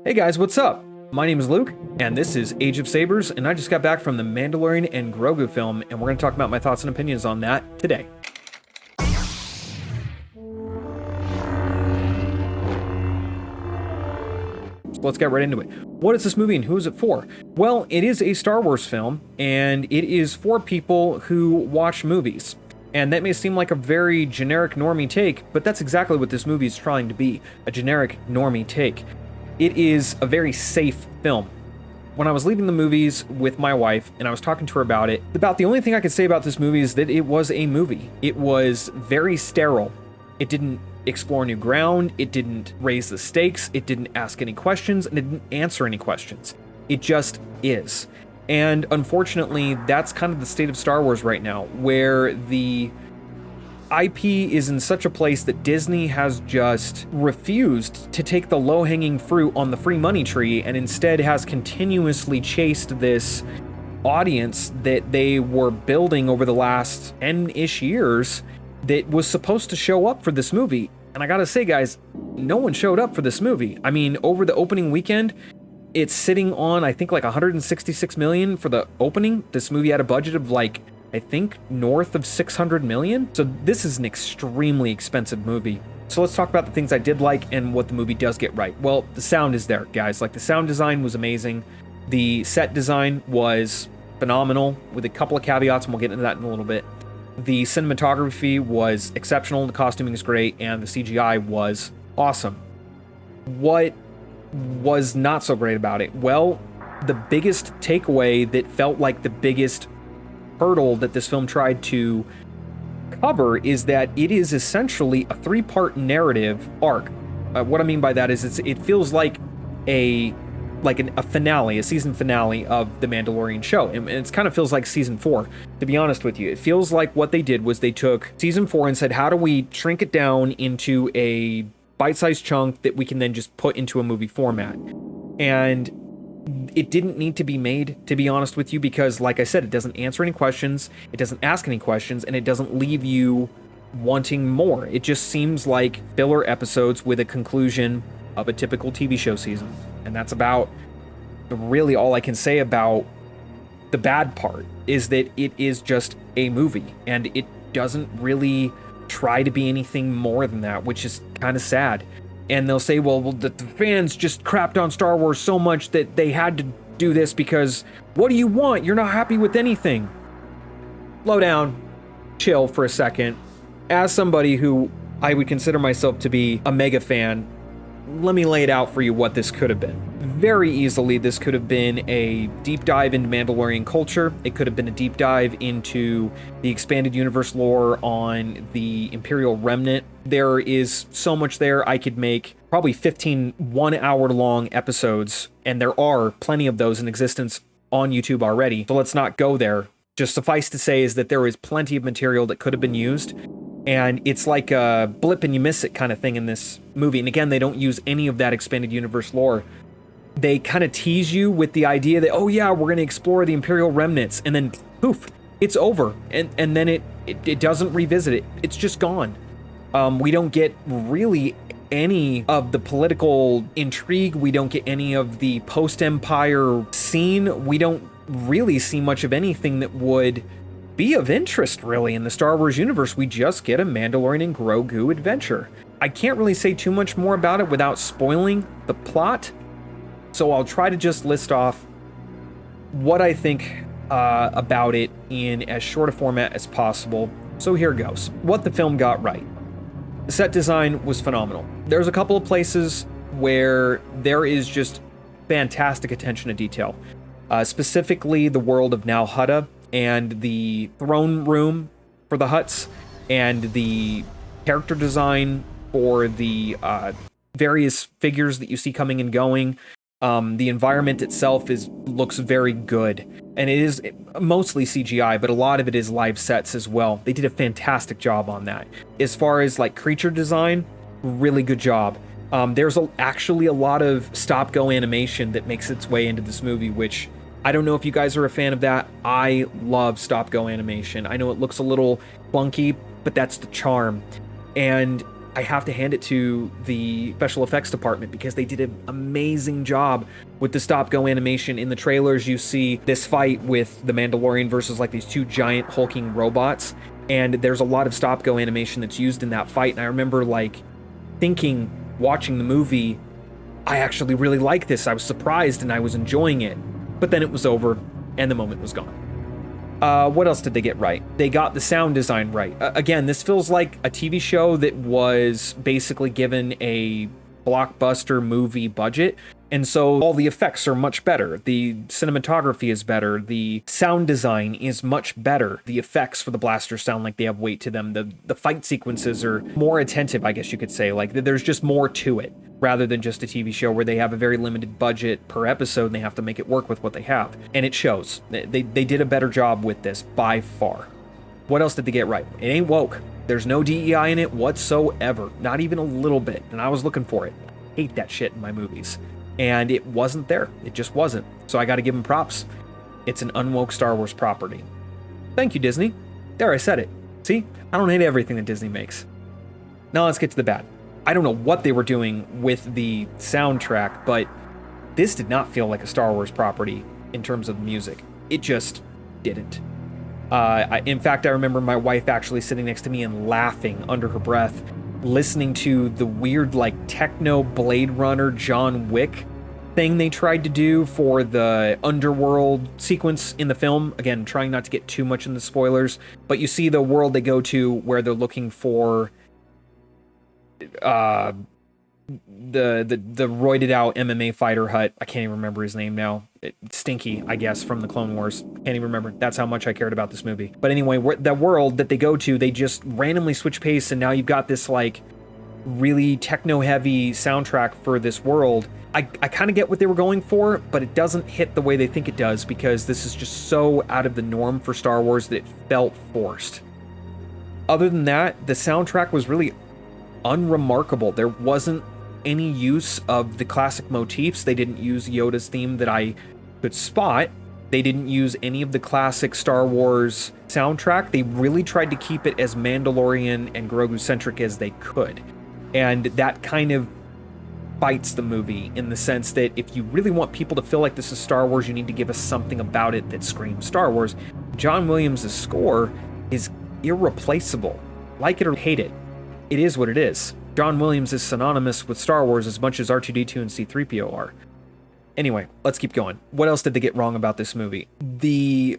Hey guys, what's up? My name is Luke, and this is Aegis Sabers, and I just got back from the Mandalorian and Grogu film, and we're going to talk about my thoughts and opinions on that today. So let's get right into it. What is this movie and who is it for? Well, it is a Star Wars film, and it is for people who watch movies. And that may seem like a very generic normie take, but that's exactly what this movie is trying to be, a generic normie take. It is a very safe film. When I was leaving the movies with my wife and I was talking to her about it, about the only thing I could say about this movie is that it was a movie. It was very sterile. It didn't explore new ground. It didn't raise the stakes. It didn't ask any questions, and it didn't answer any questions. It just is. And unfortunately, that's kind of the state of Star Wars right now, where the IP is in such a place that Disney has just refused to take the low-hanging fruit on the free money tree and instead has continuously chased this audience that they were building over the last 10-ish years that was supposed to show up for this movie. And I gotta say, guys, no one showed up for this movie. I mean, over the opening weekend, it's sitting on, I think, like 166 million for the opening. This movie had a budget of like, I think, north of 600 million. So this is an extremely expensive movie. So let's talk about the things I did like and what the movie does get right. Well, the sound is there, guys. Like, the sound design was amazing. The set design was phenomenal, with a couple of caveats, and we'll get into that in a little bit. The cinematography was exceptional, the costuming is great, and the CGI was awesome. What was not so great about it? Well, the biggest takeaway that felt like the biggest hurdle that this film tried to cover is that it is essentially a three-part narrative arc. What I mean by that is it feels like a finale, a season finale of the Mandalorian show, and it kind of feels like season 4, to be honest with you. It feels like what they did was they took season 4 and said, how do we shrink it down into a bite-sized chunk that we can then just put into a movie format? And it didn't need to be made, to be honest with you, because, like I said, it doesn't answer any questions, it doesn't ask any questions, and it doesn't leave you wanting more. It just seems like filler episodes with a conclusion of a typical TV show season. And that's about really all I can say about the bad part, is that it is just a movie, and it doesn't really try to be anything more than that, which is kind of sad. And they'll say, well, the fans just crapped on Star Wars so much that they had to do this because what do you want? You're not happy with anything. Slow down, chill for a second. As somebody who I would consider myself to be a mega fan, let me lay it out for you what this could have been. Very easily, this could have been a deep dive into Mandalorian culture. It could have been a deep dive into the expanded universe lore on the Imperial Remnant. There is so much there. I could make probably 15 one-hour-long episodes, and there are plenty of those in existence on YouTube already, so let's not go there. Just suffice to say is that there is plenty of material that could have been used, and it's like a blip and you miss it kind of thing in this movie. And again, they don't use any of that expanded universe lore. They kind of tease you with the idea that, oh yeah, we're going to explore the Imperial Remnants, and then poof, it's over. And then it doesn't revisit it. It's just gone. We don't get really any of the political intrigue. We don't get any of the post-Empire scene. We don't really see much of anything that would be of interest, really, in the Star Wars universe. We just get a Mandalorian and Grogu adventure. I can't really say too much more about it without spoiling the plot, so I'll try to just list off what I think about it in as short a format as possible. So here goes. What the film got right. The set design was phenomenal. There's a couple of places where there is just fantastic attention to detail. Specifically the world of Nal Hutta and the throne room for the Hutts, and the character design for the various figures that you see coming and going. The environment itself looks very good, and it is mostly CGI, but a lot of it is live sets as well. They did a fantastic job on that. As far as like creature design, really good job. There's actually a lot of stop-go animation that makes its way into this movie, which I don't know if you guys are a fan of that. I love stop-go animation. I know it looks a little clunky, but that's the charm. And I have to hand it to the special effects department because they did an amazing job with the stop-go animation. In the trailers, you see this fight with the Mandalorian versus like these two giant hulking robots, and there's a lot of stop-go animation that's used in that fight. And I remember like thinking, watching the movie, I actually really like this. I was surprised and I was enjoying it. But then it was over and the moment was gone. What else did they get right? They got the sound design right. Again, this feels like a TV show that was basically given a blockbuster movie budget. And so all the effects are much better. The cinematography is better. The sound design is much better. The effects for the blasters sound like they have weight to them. The fight sequences are more attentive, I guess you could say. Like there's just more to it rather than just a TV show where they have a very limited budget per episode and they have to make it work with what they have. And it shows. They did a better job with this by far. What else did they get right? It ain't woke. There's no DEI in it whatsoever. Not even a little bit. And I was looking for it. I hate that shit in my movies. And it wasn't there. It just wasn't. So I got to give them props. It's an unwoke Star Wars property. Thank you, Disney. There, I said it. See? I don't hate everything that Disney makes. Now let's get to the bad. I don't know what they were doing with the soundtrack, but this did not feel like a Star Wars property in terms of music. It just didn't. In fact, I remember my wife actually sitting next to me and laughing under her breath, listening to the weird like techno Blade Runner John Wick thing they tried to do for the underworld sequence in the film. Again, trying not to get too much in the spoilers, but you see the world they go to where they're looking for the roided out MMA fighter Hut. I can't even remember his name now. Stinky, I guess, from the Clone Wars. Can't even remember. That's how much I cared about this movie. But anyway, the world that they go to, they just randomly switch pace, and now you've got this like really techno-heavy soundtrack for this world. I kind of get what they were going for, but it doesn't hit the way they think it does because this is just so out of the norm for Star Wars that it felt forced. Other than that, the soundtrack was really unremarkable. There wasn't any use of the classic motifs. They didn't use Yoda's theme that I could spot. They didn't use any of the classic Star Wars soundtrack. They really tried to keep it as Mandalorian and Grogu centric as they could. And that kind of bites the movie in the sense that if you really want people to feel like this is Star Wars, you need to give us something about it that screams Star Wars. John Williams' score is irreplaceable. Like it or hate it, it is what it is. John Williams is synonymous with Star Wars as much as R2-D2 and C-3PO are. Anyway, let's keep going. What else did they get wrong about this movie? The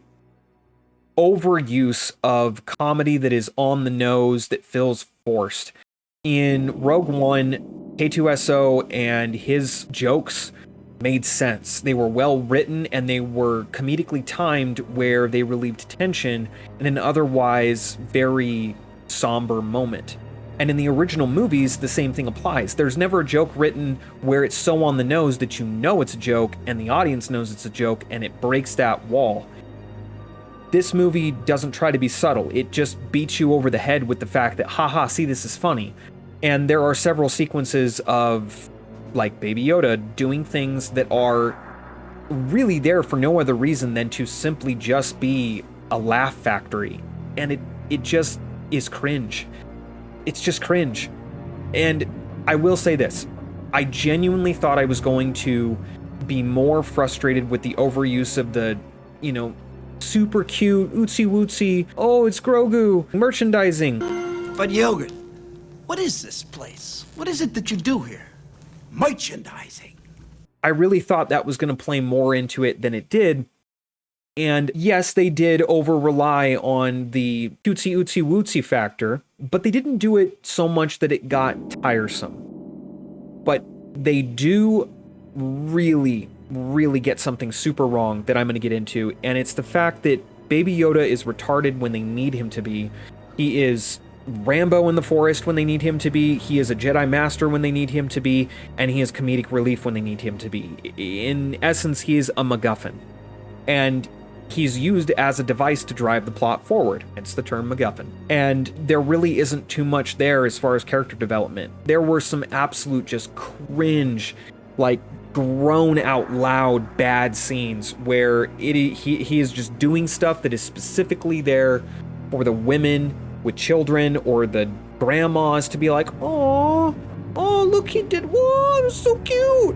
overuse of comedy that is on the nose, that feels forced. In Rogue One, K2SO and his jokes made sense. They were well written and they were comedically timed where they relieved tension in an otherwise very somber moment. And in the original movies, the same thing applies. There's never a joke written where it's so on the nose that you know it's a joke and the audience knows it's a joke and it breaks that wall. This movie doesn't try to be subtle. It just beats you over the head with the fact that, haha, see, this is funny. And there are several sequences of, like, Baby Yoda doing things that are really there for no other reason than to simply just be a laugh factory. And it just is cringe. It's just cringe. And I will say this. I genuinely thought I was going to be more frustrated with the overuse of the, super cute, ootsy wootsy, oh, it's Grogu, merchandising. But Yogurt, what is this place? What is it that you do here? Merchandising. I really thought that was going to play more into it than it did. And yes, they did over-rely on the cutesy ootsy wootsy factor, but they didn't do it so much that it got tiresome. But they do really get something super wrong that I'm going to get into, and it's the fact that Baby Yoda is retarded when they need him to be. He is Rambo in the forest when they need him to be. He is a Jedi Master when they need him to be, and he is comedic relief when they need him to be. In essence, he is a MacGuffin. And he's used as a device to drive the plot forward, hence the term MacGuffin. And there really isn't too much there as far as character development. There were some absolute just cringe, like groan out loud bad scenes where he is just doing stuff that is specifically there for the women with children or the grandmas to be like, oh, look, he did, whoa, it was so cute.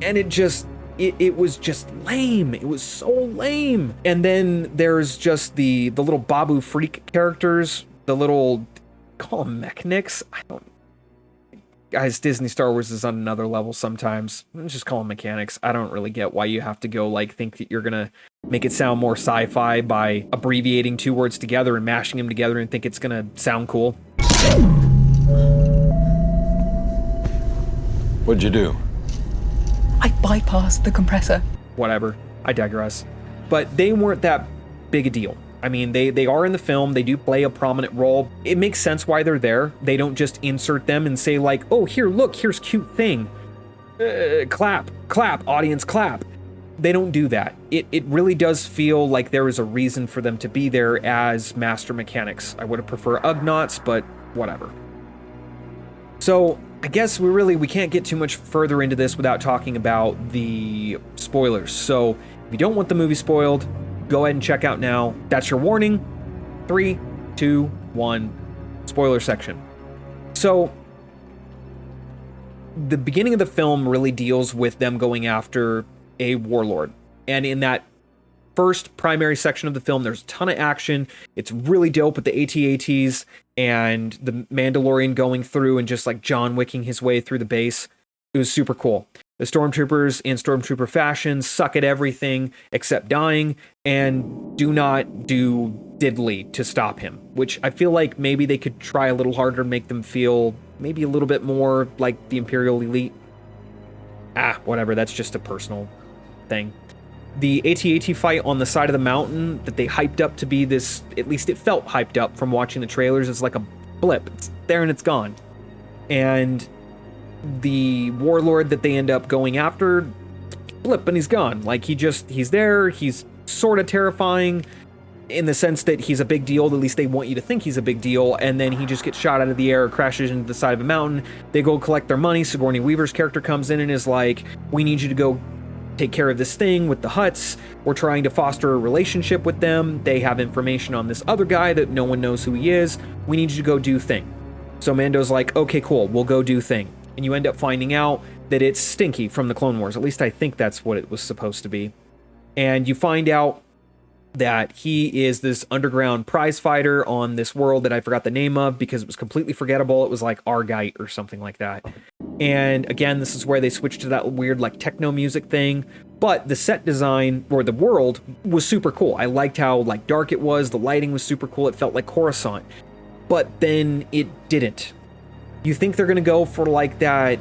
And it was just lame. It was so lame. And then there's just the little Babu freak characters, the little, call them mechanics. I don't, guys, Disney Star Wars is on another level sometimes. Just call them mechanics. I don't really get why you have to go like think that you're gonna make it sound more sci-fi by abbreviating two words together and mashing them together and think it's gonna sound cool. What'd you do? I bypassed the compressor. Whatever. I digress. But they weren't that big a deal. I mean, they are in the film. They do play a prominent role. It makes sense why they're there. They don't just insert them and say like, oh, here, look, here's cute thing. Clap, audience clap. They don't do that. It really does feel like there is a reason for them to be there as master mechanics. I would have preferred Ugnaughts, but whatever. So I guess we can't get too much further into this without talking about the spoilers. So if you don't want the movie spoiled, go ahead and check out now. That's your warning. 3, 2, 1, spoiler section. So the beginning of the film really deals with them going after a warlord. And in that first primary section of the film, there's a ton of action. It's really dope with the AT-ATs and the Mandalorian going through and just like John Wicking his way through the base. It was super cool. The stormtroopers in stormtrooper fashion suck at everything except dying and do not do diddly to stop him, which I feel like maybe they could try a little harder, make them feel maybe a little bit more like the Imperial Elite. Whatever, that's just a personal thing. The AT-AT fight on the side of the mountain that they hyped up to be this, at least it felt hyped up from watching the trailers, is like a blip. It's there and it's gone. And the warlord that they end up going after, blip and he's gone. Like he's there, he's sort of terrifying in the sense that he's a big deal, at least they want you to think he's a big deal, and then he just gets shot out of the air, crashes into the side of a mountain. They go collect their money. Sigourney Weaver's character comes in and is like, we need you to go take care of this thing with the Hutts. We're trying to foster a relationship with them. They have information on this other guy that no one knows who he is. We need you to go do thing. So Mando's like, okay, cool, we'll go do thing. And you end up finding out that it's Stinky from the Clone Wars. At least I think that's what it was supposed to be. And you find out that he is this underground prize fighter on this world that I forgot the name of because it was completely forgettable. It was like Argite or something like that. And again, this is where they switched to that weird like techno music thing. But the set design or the world was super cool. I liked how like dark it was. The lighting was super cool. It felt like Coruscant. But then it didn't. You think they're going to go for like that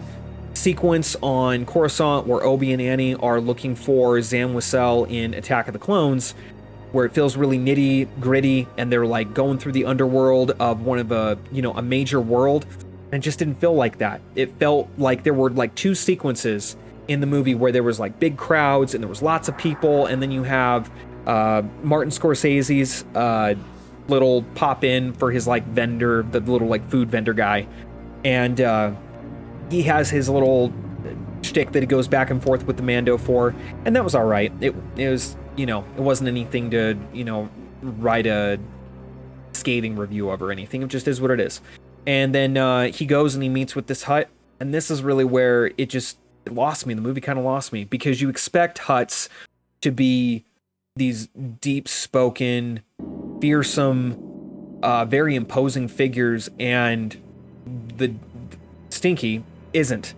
sequence on Coruscant where Obi and Annie are looking for Zam Wesell in Attack of the Clones, where it feels really nitty gritty and they're like going through the underworld of one of a major world. And it just didn't feel like that. It felt like there were like two sequences in the movie where there was like big crowds and there was lots of people, and then you have Martin Scorsese's little pop in for his like vendor, the little like food vendor guy, and he has his little shtick that he goes back and forth with the Mando for, and that was all right. It was, it wasn't anything to write a scathing review of or anything. It just is what it is. And then he goes and he meets with this Hutt, and this is really where it lost me. The movie kind of lost me, because you expect Hutts to be these deep-spoken, fearsome, very imposing figures, and the Stinky isn't.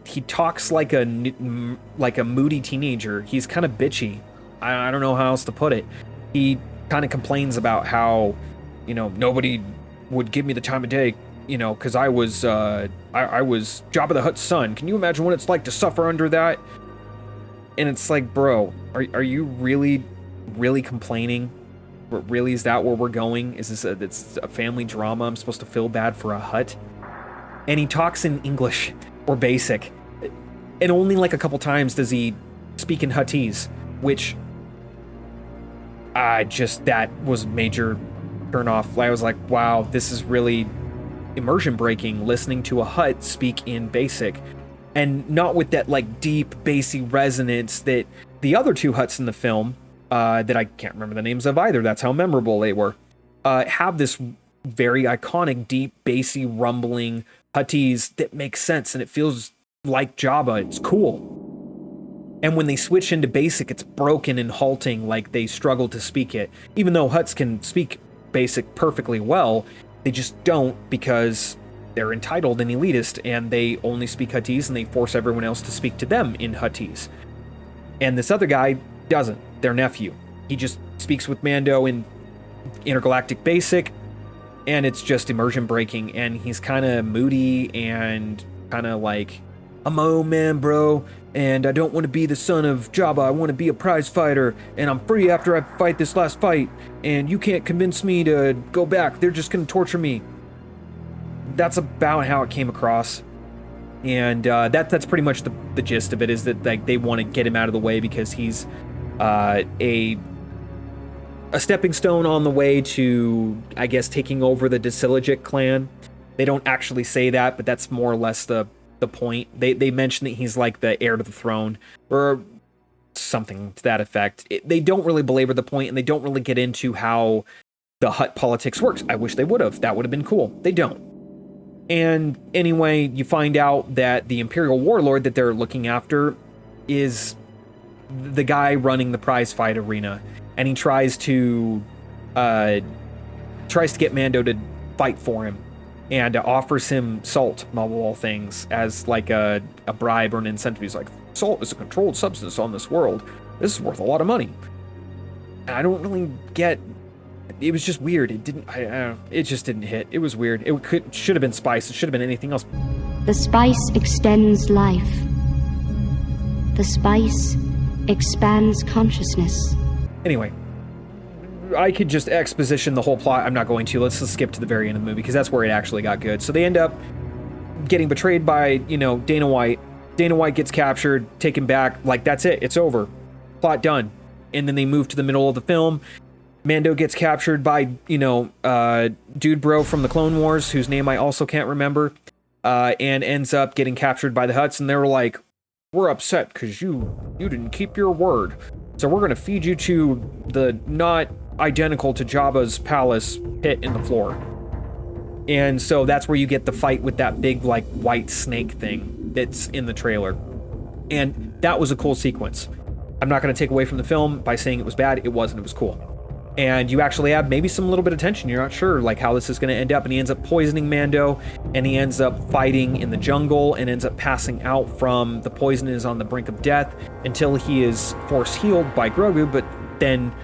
He talks like a moody teenager. He's kind of bitchy. I don't know how else to put it. He kind of complains about how, nobody would give me the time of day, because I was Jabba the Hutt's son. Can you imagine what it's like to suffer under that? And it's like, bro, are you really complaining? Really, is that where we're going? Is this it's a family drama? I'm supposed to feel bad for a Hutt? And he talks in English or basic, and only like a couple times does he speak in Huttese, which that was major turn off. I was like, wow, this is really immersion breaking, listening to a Hutt speak in basic, and not with that like deep bassy resonance that the other two Hutts in the film, that I can't remember the names of either, that's how memorable they were, have this very iconic, deep, bassy, rumbling Huttese that makes sense and it feels like Jabba. It's cool. And when they switch into basic, it's broken and halting, like they struggle to speak it. Even though Hutts can speak basic perfectly well, they just don't because they're entitled and elitist, and they only speak Huttese, and they force everyone else to speak to them in Huttese. And this other guy doesn't, their nephew. He just speaks with Mando in intergalactic basic, and it's just immersion breaking, and he's kind of moody and kind of like, I'm my own man, bro, and I don't want to be the son of Jabba. I want to be a prize fighter, and I'm free after I fight this last fight, and you can't convince me to go back. They're just going to torture me. That's about how it came across. And that's pretty much the gist of it, is that like they want to get him out of the way because he's a stepping stone on the way to, I guess, taking over the Disilogic clan. They don't actually say that, but that's more or less the point. They mention that he's like the heir to the throne or something to that effect. They don't really belabor the point, and they don't really get into how the Hutt politics works. I wish they would have. That would have been cool. They don't. And anyway, you find out that the Imperial Warlord that they're looking after is the guy running the prize fight arena, and he tries to get Mando to fight for him, and offers him salt, of all things, as like a bribe or an incentive. He's like, salt is a controlled substance on this world. This is worth a lot of money. And I don't really get. It was just weird. It didn't. It just didn't hit. It was weird. It should have been spice. It should have been anything else. The spice extends life. The spice expands consciousness. Anyway, I could just exposition the whole plot. I'm not going to. Let's just skip to the very end of the movie because that's where it actually got good. So they end up getting betrayed by, Dana White. Dana White gets captured, taken back. Like, that's it. It's over. Plot done. And then they move to the middle of the film. Mando gets captured by, dude bro from the Clone Wars, whose name I also can't remember, and ends up getting captured by the Hutts, and they were like, we're upset because you didn't keep your word. So we're going to feed you to the not identical to Jabba's palace pit in the floor. And so that's where you get the fight with that big, like, white snake thing that's in the trailer. And that was a cool sequence. I'm not going to take away from the film by saying it was bad. It wasn't. It was cool. And you actually have maybe some little bit of tension. You're not sure like how this is going to end up. And he ends up poisoning Mando, and he ends up fighting in the jungle and ends up passing out from the poison and is on the brink of death until he is force healed by Grogu. But then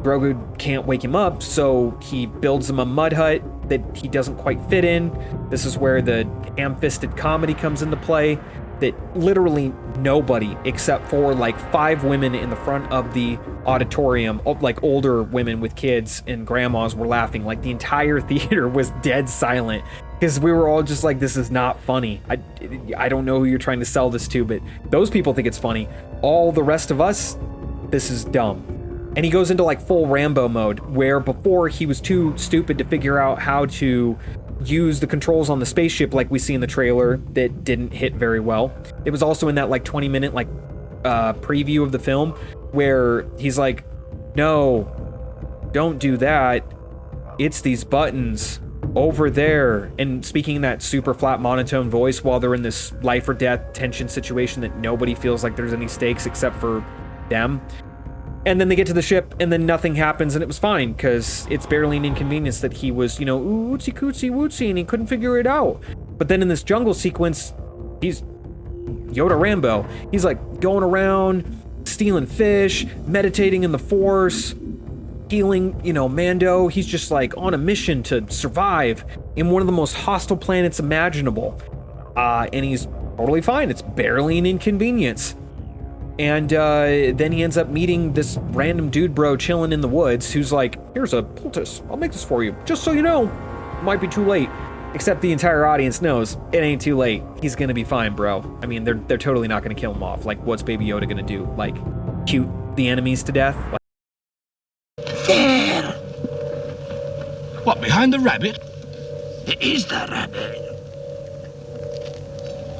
Grogu can't wake him up, so he builds him a mud hut that he doesn't quite fit in. This is where the ham-fisted comedy comes into play, that literally nobody except for like 5 women in the front of the auditorium, like older women with kids and grandmas, were laughing. Like the entire theater was dead silent because we were all just like, this is not funny. I don't know who you're trying to sell this to, but those people think it's funny. All the rest of us, this is dumb. And he goes into like full Rambo mode, where before he was too stupid to figure out how to use the controls on the spaceship like we see in the trailer that didn't hit very well. It was also in that like 20-minute like preview of the film where he's like, no, don't do that. It's these buttons over there. And speaking in that super flat monotone voice while they're in this life or death tension situation that nobody feels like there's any stakes except for them. And then they get to the ship, and then nothing happens, and it was fine, because it's barely an inconvenience that he was, ooh, ootsy cootsy wootsy, and he couldn't figure it out. But then in this jungle sequence, he's Yoda Rambo. He's like going around, stealing fish, meditating in the Force, healing, Mando. He's just like on a mission to survive in one of the most hostile planets imaginable. And he's totally fine. It's barely an inconvenience. And then he ends up meeting this random dude bro chilling in the woods who's like, here's a poultice. I'll make this for you. Just so you know, might be too late. Except the entire audience knows it ain't too late. He's gonna be fine, bro. I mean, they're totally not gonna kill him off. Like, what's Baby Yoda gonna do? Like, cute the enemies to death? Like, There! What, behind the rabbit? It is the rabbit.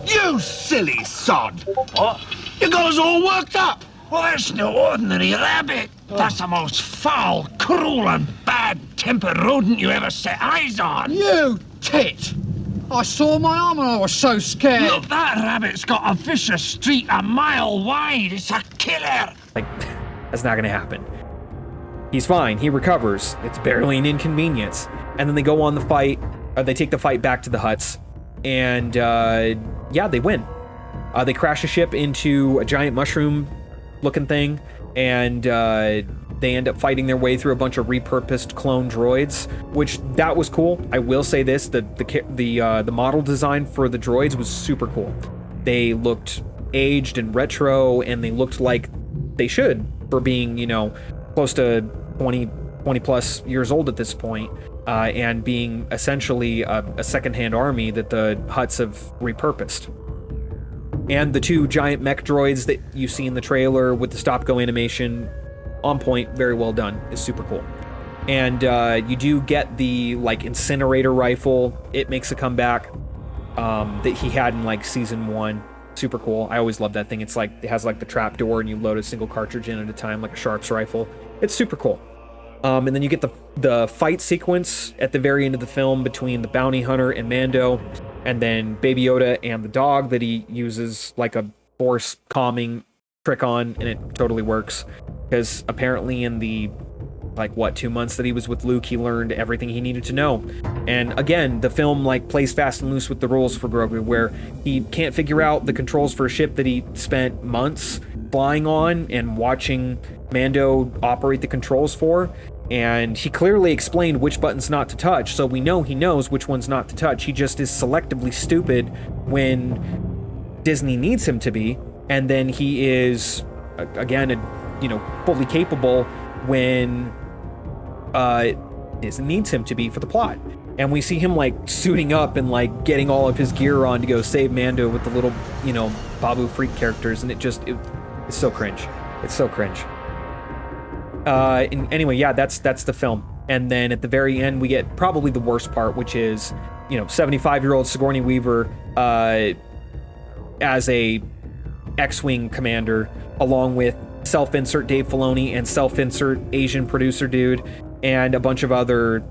You silly sod! What? You got us all worked up! Well, that's no ordinary rabbit. That's the most foul, cruel, and bad ill-tempered rodent you ever set eyes on. You tit! I saw my arm and I was so scared. Look, that rabbit's got a vicious streak a mile wide. It's a killer. Like, that's not gonna happen. He's fine. He recovers. It's barely an inconvenience. And then they go on the fight. They take the fight back to the huts. And, yeah, they win. They crash a ship into a giant mushroom-looking thing. And, they end up fighting their way through a bunch of repurposed clone droids, which that was cool. I will say this, the model design for the droids was super cool. They looked aged and retro, and they looked like they should for being, you know, close to 20 plus years old at this point, and being essentially a secondhand army that the Hutts have repurposed. And the two giant mech droids that you see in the trailer with the stop-go animation, on point, very well done, is super cool. And you do get the like incinerator rifle. It makes a comeback that he had in like season 1. Super cool. I always love that thing. It's like, it has like the trap door and you load a single cartridge in at a time, like a Sharps rifle. It's super cool. And then you get the fight sequence at the very end of the film between the bounty hunter and Mando, and then Baby Yoda and the dog that he uses like a force calming trick on, and it totally works. Because apparently in the, 2 months that he was with Luke, he learned everything he needed to know. And again, the film, plays fast and loose with the rules for Grogu, where he can't figure out the controls for a ship that he spent months flying on and watching Mando operate the controls for. And he clearly explained which buttons not to touch, so we know he knows which ones not to touch. He just is selectively stupid when Disney needs him to be, and then he is, again, fully capable when Disney needs him to be for the plot. And we see him suiting up and getting all of his gear on to go save Mando with the little, Babu Freak characters, and it's so cringe. It's so cringe. And anyway, yeah, that's the film. And then at the very end, we get probably the worst part, which is, 75-year-old Sigourney Weaver as a X-Wing commander, along with self-insert Dave Filoni and self-insert Asian producer dude, and a bunch of other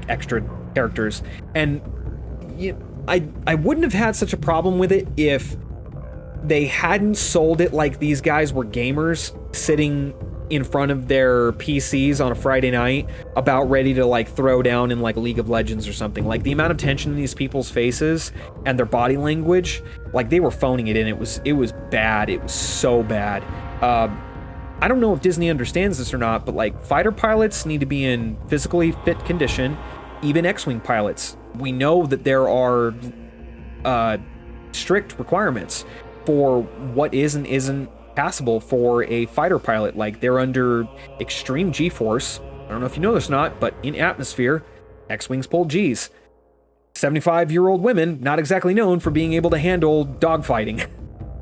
extra characters. And I wouldn't have had such a problem with it if they hadn't sold it like these guys were gamers sitting in front of their PCs on a Friday night, about ready to throw down in League of Legends or something. The amount of tension in these people's faces and their body language, they were phoning it in. It was bad. It was so bad. I don't know if Disney understands this or not, but fighter pilots need to be in physically fit condition, even X-Wing pilots. We know that there are strict requirements for what is and isn't passable for a fighter pilot. They're under extreme G-force. I don't know if you know this or not, but in atmosphere, X-Wings pull Gs. 75-year-old women, not exactly known for being able to handle dogfighting.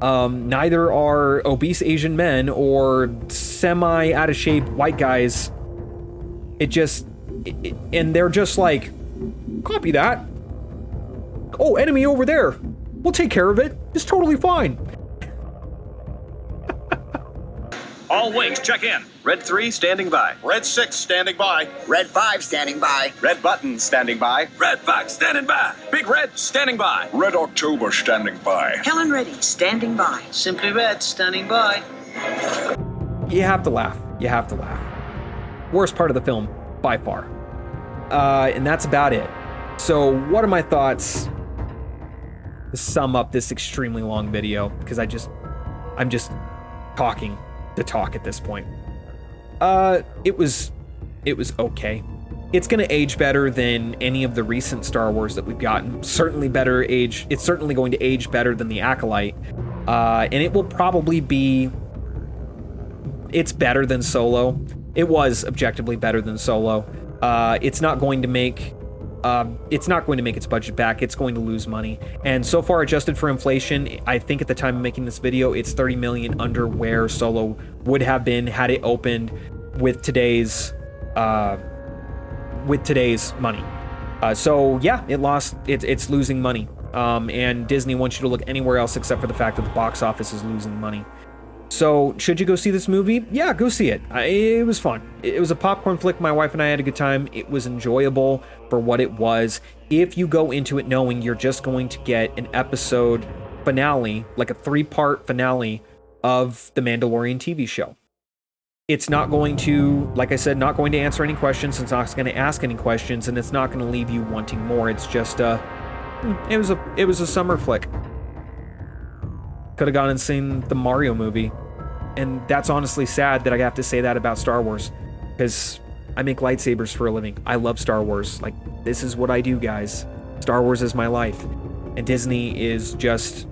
Neither are obese Asian men or semi out of shape white guys. And they're just copy that. Oh, enemy over there. We'll take care of it. It's totally fine. All wings, check in. Red 3, standing by. Red 6, standing by. Red 5, standing by. Red button, standing by. Red Fox, standing by. Big Red, standing by. Red October, standing by. Helen Reddy, standing by. Simply Red, standing by. You have to laugh. You have to laugh. Worst part of the film, by far. And that's about it. So what are my thoughts to sum up this extremely long video? Because I'm just talking to talk at this point. It was okay. It's gonna age better than any of the recent Star Wars that we've gotten. It's certainly going to age better than the Acolyte. And it will probably be, it's better than Solo. It was objectively better than Solo. It's not going to make its budget back. It's going to lose money. And so far, adjusted for inflation, I think at the time of making this video, it's 30 million under where Solo would have been had it opened with today's money. So yeah, it's losing money. And Disney wants you to look anywhere else except for the fact that the box office is losing money. So, should you go see this movie? Yeah, go see it. It was fun. It was a popcorn flick. My wife and I had a good time. It was enjoyable for what it was. If you go into it knowing you're just going to get an episode finale, like a 3-part finale of the Mandalorian TV show. It's not going to, like I said, not going to answer any questions. It's not going to ask any questions, and it's not going to leave you wanting more. It's just it was a summer flick. Could have gone and seen the Mario movie. And that's honestly sad that I have to say that about Star Wars. Because I make lightsabers for a living. I love Star Wars. Like, this is what I do, guys. Star Wars is my life. And Disney is just...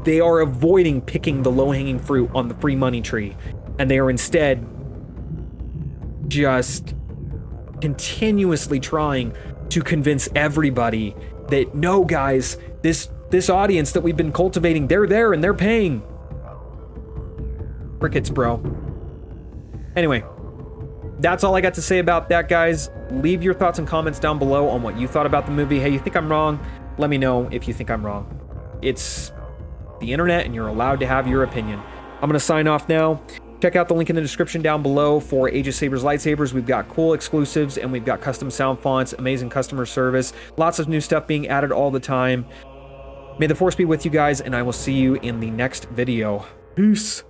They are avoiding picking the low-hanging fruit on the free money tree. And they are instead just continuously trying to convince everybody that, no, guys, this audience that we've been cultivating, they're there and they're paying. Crickets, bro. Anyway, that's all I got to say about that, guys. Leave your thoughts and comments down below on what you thought about the movie. Hey, you think I'm wrong? Let me know if you think I'm wrong. It's the internet and you're allowed to have your opinion. I'm going to sign off now. Check out the link in the description down below for Aegis Sabers lightsabers. We've got cool exclusives and we've got custom sound fonts, amazing customer service, lots of new stuff being added all the time. May the Force be with you guys, and I will see you in the next video. Peace.